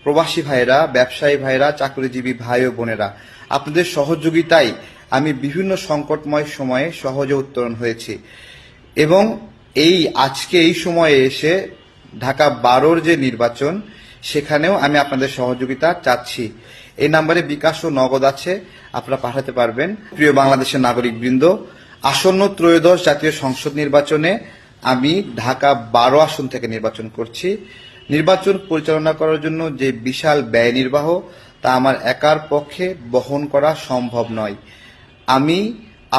প্রবাসী ভাইরা, ব্যবসায়ী ভাইরা, চাকরিজীবী ভাই ও বোনেরা, আপনাদের সহযোগিতায় আমি বিভিন্ন সংকটময় সময়ে সহজে উত্তরণ হয়েছি এবং আজকে এই সময়ে এসে ঢাকা 12-র যে নির্বাচন সেখানেও আমি আপনাদের সহযোগিতা চাচ্ছি। এই নাম্বারে বিকাশ ও নগদ আছে, আপনারা পাঠাতে পারবেন। প্রিয় বাংলাদেশের নাগরিকবৃন্দ, আসন্ন ত্রয়োদশ জাতীয় সংসদ নির্বাচনে আমি ঢাকা 12 আসন থেকে নির্বাচন করছি। নির্বাচন পরিচালনা করার জন্য যে বিশাল ব্যয় নির্বাহ তা আমার একার পক্ষে বহন করা সম্ভব নয়। আমি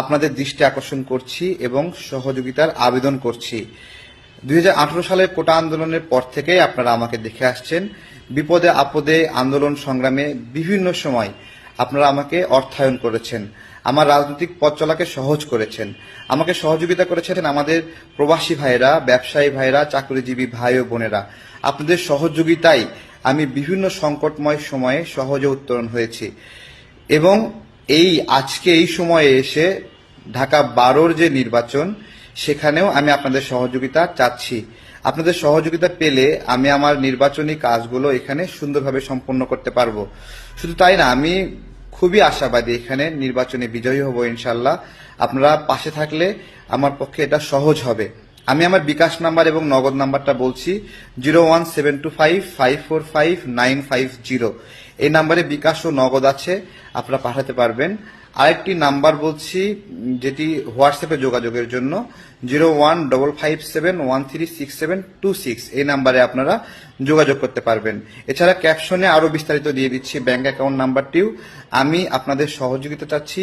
আপনাদের দৃষ্টি আকর্ষণ করছি এবং সহযোগিতার আবেদন করছি। 2018 সালের কোটা আন্দোলনের পর থেকেই আপনারা আমাকে দেখে আসছেন। বিপদে আপদে আন্দোলন সংগ্রামে বিভিন্ন সময় আপনারা আমাকে অর্থায়ন করেছেন, আমার রাজনৈতিক পথ চলাকে সহজ করেছেন, আমাকে সহযোগিতা করেছেন আমাদের প্রবাসী ভাইরা, ব্যবসায়ী ভাইরা, চাকরিজীবী ভাই ও বোনেরা। আপনাদের সহযোগিতায় আমি বিভিন্ন সংকটময় সময়ে সহজে উত্তরণ হয়েছি এবং আজকে এই সময়ে এসে ঢাকা 12-র যে নির্বাচন সেখানেও আমি আপনাদের সহযোগিতা চাচ্ছি। আপনাদের সহযোগিতা পেলে আমি আমার নির্বাচনী কাজগুলো এখানে সুন্দরভাবে সম্পন্ন করতে পারবো। শুধু তাই না, আমি খুবই আশাবাদী এখানে নির্বাচনে বিজয়ী হব ইনশাল্লাহ। আপনারা পাশে থাকলে আমার পক্ষে এটা সহজ হবে। আমি আমার বিকাশ নাম্বার এবং নগদ নাম্বারটা বলছি, 01725545950। এই নাম্বারে বিকাশ ও নগদ আছে, আপনারা পাঠাতে পারবেন। আরেকটি নাম্বার বলছি যেটি হোয়াটসঅ্যাপে যোগাযোগের জন্য, 01557136726। এই নাম্বারে আপনারা যোগাযোগ করতে পারবেন। এছাড়া ক্যাপশনে আরো বিস্তারিত দিয়ে দিচ্ছি ব্যাংক অ্যাকাউন্ট নাম্বারটিও। আমি আপনাদের সহযোগিতা চাচ্ছি।